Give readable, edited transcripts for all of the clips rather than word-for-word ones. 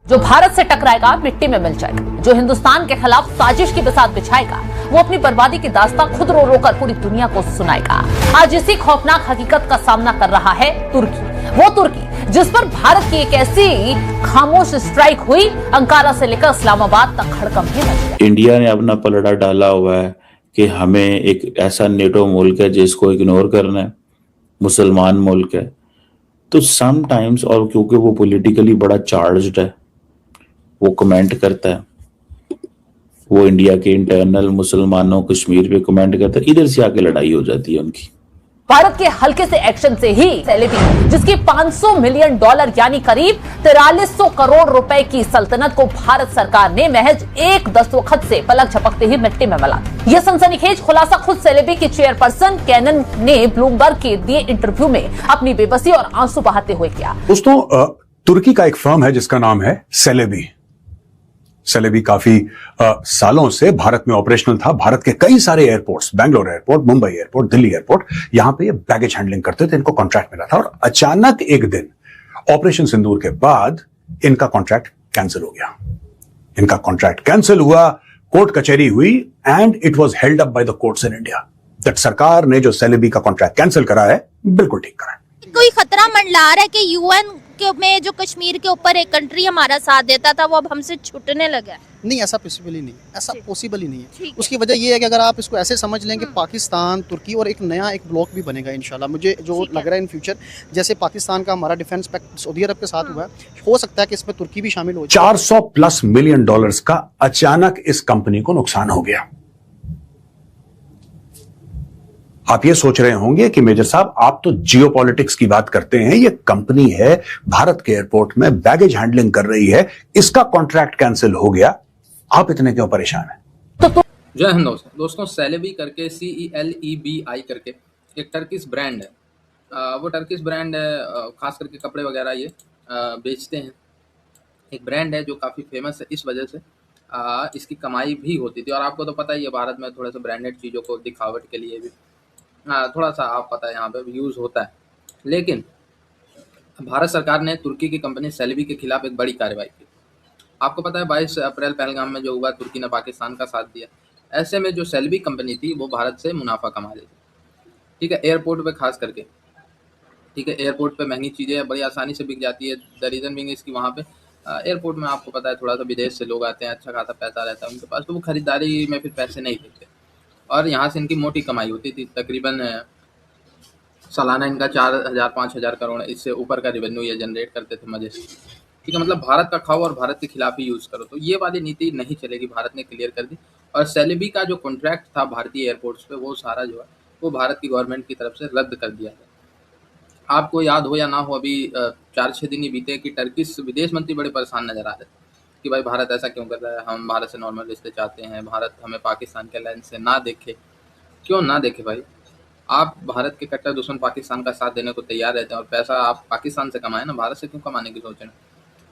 जो भारत से टकराएगा मिट्टी में मिल जाएगा। जो हिंदुस्तान के खिलाफ साजिश की बिसात बिछाएगा वो अपनी बर्बादी की दास्तां खुद रो रो कर पूरी दुनिया को सुनाएगा। आज इसी खौफनाक हकीकत का सामना कर रहा है तुर्की, वो तुर्की जिस पर भारत की एक ऐसी खामोश स्ट्राइक हुई, अंकारा से लेकर इस्लामाबाद तक हड़कंप ही मच गया। इंडिया ने अपना पलड़ा डाला हुआ है कि हमें एक ऐसा नेटो मुल्क है जिसको इग्नोर करना है, मुसलमान मुल्क है। तो समटाइम्स, और क्योंकि वो पॉलिटिकली बड़ा चार्ज्ड है, वो कमेंट करता है, वो इंडिया के इंटरनल मुसलमानों कश्मीर पे कमेंट करता है, इधर से आके लड़ाई हो जाती है उनकी। भारत के हल्के से एक्शन से ही सेलेबी, जिसकी $500 मिलियन यानी करीब 4300 करोड़ रुपए की सल्तनत को भारत सरकार ने महज एक दस्तखत से पलक झपकते ही मिट्टी में मिला। यह सनसनीखेज खुलासा खुद सेलेबी की चेयरपर्सन कैनन ने ब्लूमबर्ग के दिए इंटरव्यू में अपनी बेबसी और आंसू बहाते हुए किया। दोस्तों, तुर्की का एक फर्म है जिसका नाम है सेलेबी। सेलेबी काफी सालों से भारत में ऑपरेशनल था। भारत के कई सारे airports, Bangalore airport, Mumbai airport, Delhi airport, यहां पे ये बैगेज हैंडलिंग करते थे। इनको कॉन्ट्रैक्ट मिला था और अचानक एक दिन ऑपरेशन सिंदूर के बाद इनका कॉन्ट्रैक्ट कैंसिल हो गया। इनका कॉन्ट्रैक्ट कैंसिल हुआ, कोर्ट कचहरी हुई and it was held up by the courts in India that सरकार ने जो सेलेबी का कॉन्ट्रैक्ट कैंसिल करा है बिल्कुल ठीक करा है। कोई खतरा मंडला रहा है कि यूएन में जो कश्मीर के ऊपर एक कंट्री हमारा साथ देता था वो अब हमसे छूटने लगा है? नहीं, ऐसा पॉसिबल ही नहीं, ऐसा पॉसिबल ही नहीं है। उसकी वजह ये है कि अगर आप इसको ऐसे समझ लें कि पाकिस्तान, तुर्की और एक नया एक ब्लॉक भी बनेगा इंशाल्लाह। मुझे जो लग रहा है इन फ्यूचर, जैसे पाकिस्तान का हमारा डिफेंस पैक्ट सऊदी अरब के साथ हुआ है, हो सकता है कि इसमें तुर्की भी शामिल हो जाए। $400+ मिलियन का अचानक इस कंपनी को नुकसान हो गया। आप ये सोच रहे होंगे कि मेजर साहब आप तो जियोपॉलिटिक्स की बात करते हैं, ये कंपनी है भारत के एयरपोर्ट में बैगेज हैंडलिंग कर रही है, इसका कॉन्ट्रैक्ट कैंसिल हो गया, आप इतने क्यों परेशान हैं? जय हिंद दोस्तों, सेलेबी करके CELEBI करके एक टर्किश ब्रांड है। वो टर्किश ब्रांड है, खास करके कपड़े वगैरह ये बेचते हैं। एक ब्रांड है जो काफ़ी फेमस है, इस वजह से इसकी कमाई भी होती थी। और आपको तो पता ही है भारत में थोड़े से ब्रांडेड चीज़ों को दिखावट के लिए भी थोड़ा सा आप पता है यहाँ पे यूज़ होता है। लेकिन भारत सरकार ने तुर्की की कंपनी सेलेबी के खिलाफ एक बड़ी कार्रवाई की। आपको पता है 22 अप्रैल पहलगाम में जो हुआ, तुर्की ने पाकिस्तान का साथ दिया। ऐसे में जो सेलेबी कंपनी थी वो भारत से मुनाफा कमा रही थी, ठीक है, एयरपोर्ट पे खास करके, ठीक है। एयरपोर्ट पे महंगी चीज़ें बड़ी आसानी से बिक जाती है। द रीज़न बीइंग इसकी वहाँ पे एयरपोर्ट में आपको पता है थोड़ा सा विदेश से लोग आते हैं, अच्छा खासा पैसा रहता है उनके पास, तो वो खरीदारी में फिर पैसे नहीं देते और यहाँ से इनकी मोटी कमाई होती थी। तकरीबन सालाना इनका 4,000-5,000 करोड़, इससे ऊपर का रेवेन्यू ये जनरेट करते थे मजे से, ठीक है। मतलब भारत का खाओ और भारत के खिलाफ ही यूज़ करो, तो ये वाली नीति नहीं चलेगी, भारत ने क्लियर कर दी। और सेलेबी का जो कॉन्ट्रैक्ट था भारतीय एयरपोर्ट्स पे, वो सारा जो है वो भारत की गवर्नमेंट की तरफ से रद्द कर दिया गया। आपको याद हो या ना हो, अभी 4-6 दिन ही बीते कि टर्किश विदेश मंत्री बड़े परेशान नजर आ रहे थे कि भाई भारत ऐसा क्यों कर रहा है, हम भारत से नॉर्मल रिश्ते चाहते हैं, भारत हमें पाकिस्तान के लेंस से ना देखे। क्यों ना देखे भाई, आप भारत के कट्टर दुश्मन पाकिस्तान का साथ देने को तैयार रहते हैं और पैसा आप पाकिस्तान से कमाएं ना, भारत से क्यों कमाने की सोच रहे हैं?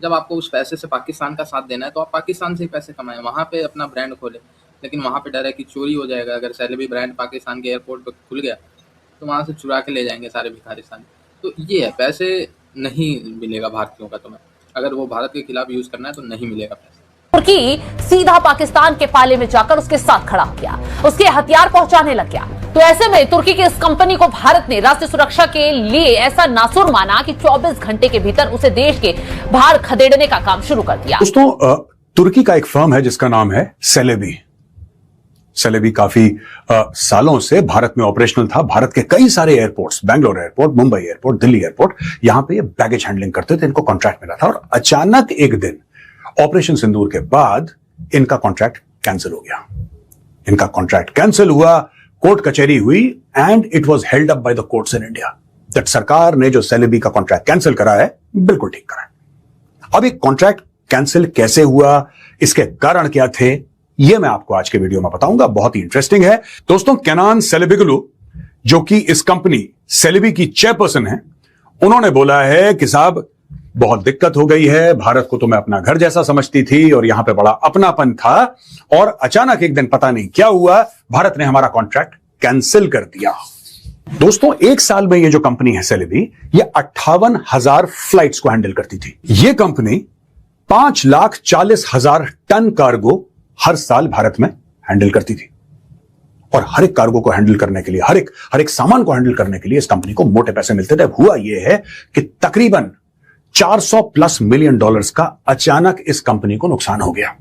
जब आपको उस पैसे से पाकिस्तान का साथ देना है तो आप पाकिस्तान से ही पैसे कमाएं, वहाँ पे अपना ब्रांड खोलें। लेकिन वहाँ पे डर है कि चोरी हो जाएगा। अगर सेलेबी ब्रांड पाकिस्तान के एयरपोर्ट पर खुल गया तो वहाँ से चुरा के ले जाएंगे सारे भिखारिस्तान। तो ये है, पैसे नहीं मिलेगा भारतीयों का, तुम्हें अगर वो भारत के खिलाफ यूज करना है तो नहीं मिलेगा पैसा। तुर्की सीधा पाकिस्तान के पाले में जाकर उसके साथ खड़ा हो गया, उसके हथियार पहुंचाने लग गया। तो ऐसे में तुर्की की इस कंपनी को भारत ने राष्ट्रीय सुरक्षा के लिए ऐसा नासुर माना कि 24 घंटे के भीतर उसे देश के बाहर खदेड़ने का काम शुरू कर दिया। दोस्तों, तुर्की का एक फर्म है जिसका नाम है सेलेबी। सेलेबी काफी सालों से भारत में ऑपरेशनल था। भारत के कई सारे airports, Bangalore airport, Mumbai airport, Delhi airport, यहां पे ये बैगेज हैंडलिंग करते थे। इनको कॉन्ट्रैक्ट मिला था और अचानक एक दिन ऑपरेशन सिंदूर के बाद इनका कॉन्ट्रैक्ट कैंसिल हो गया। इनका कॉन्ट्रैक्ट कैंसिल हुआ, कोर्ट कचहरी हुई and it was held up by the courts in India that सरकार ने जो सेलेबी का कॉन्ट्रैक्ट कैंसिल करा है बिल्कुल ठीक करा है। अब ये कॉन्ट्रैक्ट कैंसिल कैसे हुआ, इसके कारण क्या थे, ये मैं आपको आज के वीडियो में बताऊंगा। बहुत ही इंटरेस्टिंग है। दोस्तों, केनान सेलेबिगलू, जो कि इस कंपनी सेलेबी की चेयरपर्सन है, उन्होंने बोला है कि साहब बहुत दिक्कत हो गई है, भारत को तो मैं अपना घर जैसा समझती थी और यहां पे बड़ा अपनापन था और अचानक एक दिन पता नहीं क्या हुआ, भारत ने हमारा कॉन्ट्रैक्ट कैंसिल कर दिया। दोस्तों, एक साल में ये जो कंपनी है सेलेबी, ये 58,000 फ्लाइट्स को हैंडल करती थी। ये कंपनी 5,40,000 टन कार्गो हर साल भारत में हैंडल करती थी। और हर एक कार्गो को हैंडल करने के लिए, हर एक सामान को हैंडल करने के लिए इस कंपनी को मोटे पैसे मिलते थे। हुआ यह है कि तकरीबन $400+ मिलियन का अचानक इस कंपनी को नुकसान हो गया।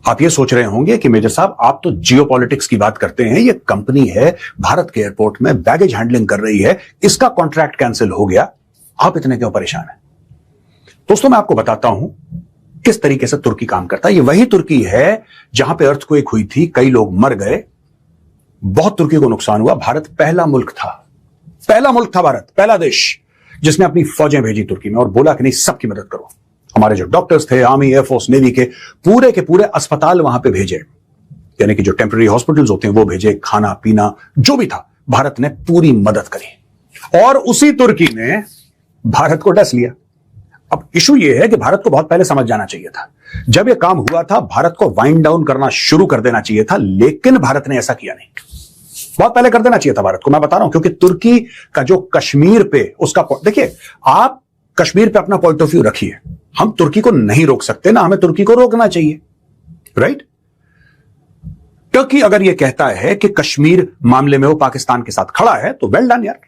आप ये सोच रहे होंगे कि मेजर साहब आप तो जियोपॉलिटिक्स की बात करते हैं, ये कंपनी है भारत के एयरपोर्ट में बैगेज हैंडलिंग कर रही है, इसका कॉन्ट्रैक्ट कैंसिल हो गया, आप इतने क्यों परेशान हैं? दोस्तों मैं आपको बताता हूं किस तरीके से तुर्की काम करता है। ये वही तुर्की है जहां पे अर्थक्वेक हुई थी, कई लोग मर गए, बहुत तुर्की को नुकसान हुआ। भारत पहला मुल्क था भारत, पहला देश जिसने अपनी फौजें भेजी तुर्की में और बोला कि नहीं सबकी मदद करो। हमारे जो डॉक्टर्स थे, आर्मी, एयरफोर्स, नेवी के पूरे अस्पताल वहां पे भेजे, यानी कि जो टेम्पररी हॉस्पिटल्स होते हैं वो भेजे, खाना पीना जो भी था भारत ने पूरी मदद करी। और उसी तुर्की ने भारत को डस लिया। अब इशू ये है कि भारत को बहुत पहले समझ जाना चाहिए था। जब यह काम हुआ था भारत को वाइंड डाउन करना शुरू कर देना चाहिए था, लेकिन भारत ने ऐसा किया नहीं। बहुत पहले कर देना चाहिए था भारत को, मैं बता रहा हूं, क्योंकि तुर्की का जो कश्मीर पे उसका, देखिए आप कश्मीर पे अपना पॉइंट ऑफ व्यू रखिए, हम तुर्की को नहीं रोक सकते ना हमें तुर्की को रोकना चाहिए, राइट? टर्की अगर यह कहता है कि कश्मीर मामले में वो पाकिस्तान के साथ खड़ा है तो वेल डन यार,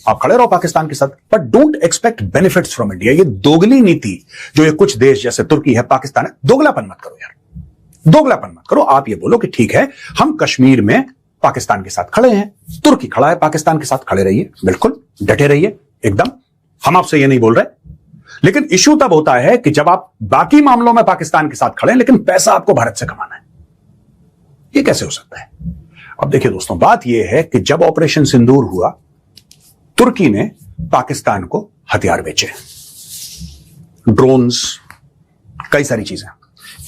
आप खड़े रहो पाकिस्तान के साथ, but don't expect benefits from India. ये दोगली नीति जो ये कुछ देश जैसे तुर्की है, पाकिस्तान है, दोगलापन मत करो यार, दोगलापन मत करो। आप ये बोलो कि ठीक है हम कश्मीर में पाकिस्तान के साथ खड़े हैं, तुर्की खड़ा है पाकिस्तान के साथ, खड़े रहिए, बिल्कुल डटे रहिए एकदम, हम आपसे ये नहीं बोल रहे। लेकिन इश्यू तब होता है कि जब आप बाकी मामलों में पाकिस्तान के साथ खड़े हैं लेकिन पैसा आपको भारत से कमाना है। ये कैसे हो सकता है? अब देखिए दोस्तों, बात यह है कि जब ऑपरेशन सिंदूर हुआ, तुर्की ने पाकिस्तान को हथियार बेचे, ड्रोन्स, कई सारी चीजें।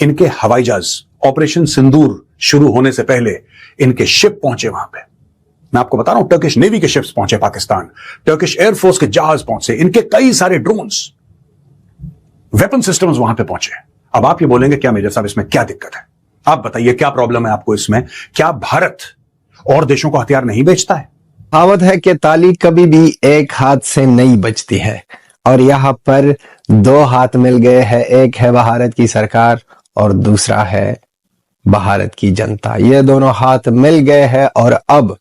इनके हवाई जहाज ऑपरेशन सिंदूर शुरू होने से पहले इनके शिप पहुंचे वहां पे। मैं आपको बता रहा हूं, टर्किश नेवी के शिप्स पहुंचे पाकिस्तान, टर्किश एयरफोर्स के जहाज पहुंचे, इनके कई सारे ड्रोन्स, वेपन सिस्टम्स वहां पे पहुंचे। अब आप ये बोलेंगे क्या मेजर साहब इसमें क्या दिक्कत है? आप बताइए क्या प्रॉब्लम है आपको इसमें? क्या भारत और देशों को हथियार नहीं बेचता है? कहावत है कि ताली कभी भी एक हाथ से नहीं बजती है, और यहाँ पर दो हाथ मिल गए हैं, एक है भारत की सरकार और दूसरा है भारत की जनता। ये दोनों हाथ मिल गए हैं और अब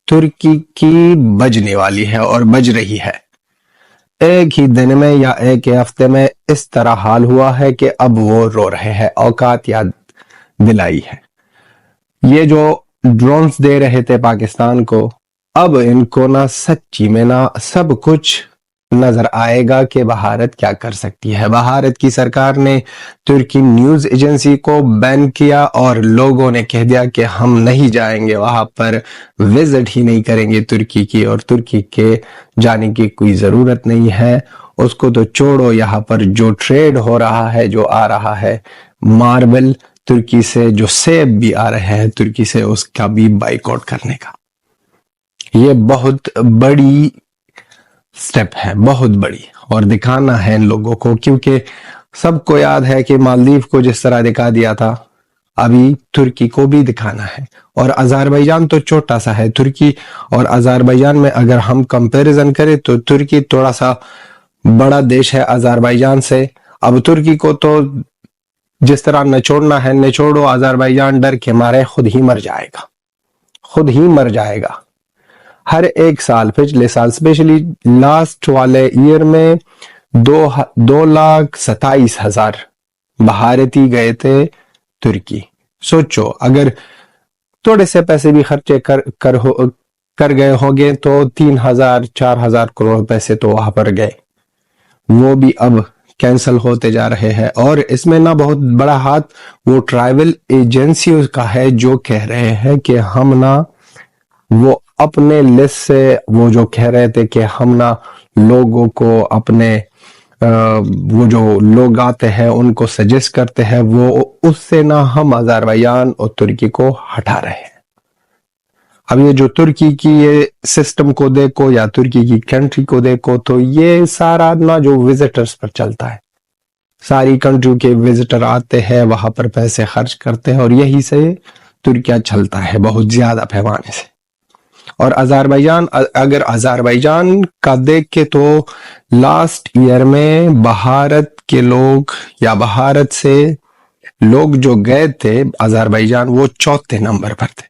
तुर्की की बजने वाली है और बज रही है। एक ही दिन में या एक ही हफ्ते में इस तरह हाल हुआ है कि अब वो रो रहे हैं, औकात याद दिलाई है। ये जो ड्रोन्स दे रहे थे पाकिस्तान को, अब इनको ना सच्ची में ना सब कुछ नजर आएगा कि भारत क्या कर सकती है। भारत की सरकार ने तुर्की न्यूज एजेंसी को बैन किया और लोगों ने कह दिया कि हम नहीं जाएंगे वहां पर, विजिट ही नहीं करेंगे तुर्की की, और तुर्की के जाने की कोई जरूरत नहीं है। उसको तो छोड़ो, यहाँ पर जो ट्रेड हो रहा है, जो आ रहा है मार्बल तुर्की से, जो सेब भी आ रहे हैं तुर्की से, उसका भी बाइकआउट करने का ये बहुत बड़ी स्टेप है, बहुत बड़ी, और दिखाना है इन लोगों को, क्योंकि सबको याद है कि मालदीव को जिस तरह दिखा दिया था, अभी तुर्की को भी दिखाना है। और अजरबैजान तो छोटा सा है, तुर्की और अजरबैजान में अगर हम कंपैरिजन करें तो तुर्की थोड़ा सा बड़ा देश है अजरबैजान से। अब तुर्की को तो जिस तरह निचोड़ना है निचोड़ो, अजरबैजान डर के मारे खुद ही मर जाएगा, खुद ही मर जाएगा। हर एक साल, पिछले साल स्पेशली लास्ट वाले ईयर में 2,27,000 भारतीय गए थे तुर्की। सोचो अगर थोड़े से पैसे भी खर्चे कर गए होंगे तो 3,000-4,000 करोड़ पैसे तो वहां पर गए, वो भी अब कैंसल होते जा रहे हैं। और इसमें ना बहुत बड़ा हाथ वो ट्रैवल एजेंसियों का है, जो कह रहे हैं कि हम ना वो अपने लिस्ट से, वो जो कह रहे थे कि हम ना लोगों को अपने वो जो लोग आते हैं उनको सजेस्ट करते हैं, वो उससे ना हम अजरबैजान और तुर्की को हटा रहे हैं। अब ये जो तुर्की की ये सिस्टम को देखो या तुर्की की कंट्री को देखो, तो ये सारा ना जो विजिटर्स पर चलता है, सारी कंट्री के विजिटर आते हैं वहां पर पैसे खर्च करते हैं, और यही से तुर्किया चलता है बहुत ज्यादा पैमाने से। और अजरबैजान, अगर अजरबैजान का देख के तो लास्ट ईयर में भारत के लोग या भारत से लोग जो गए थे अजरबैजान वो चौथे नंबर पर थे।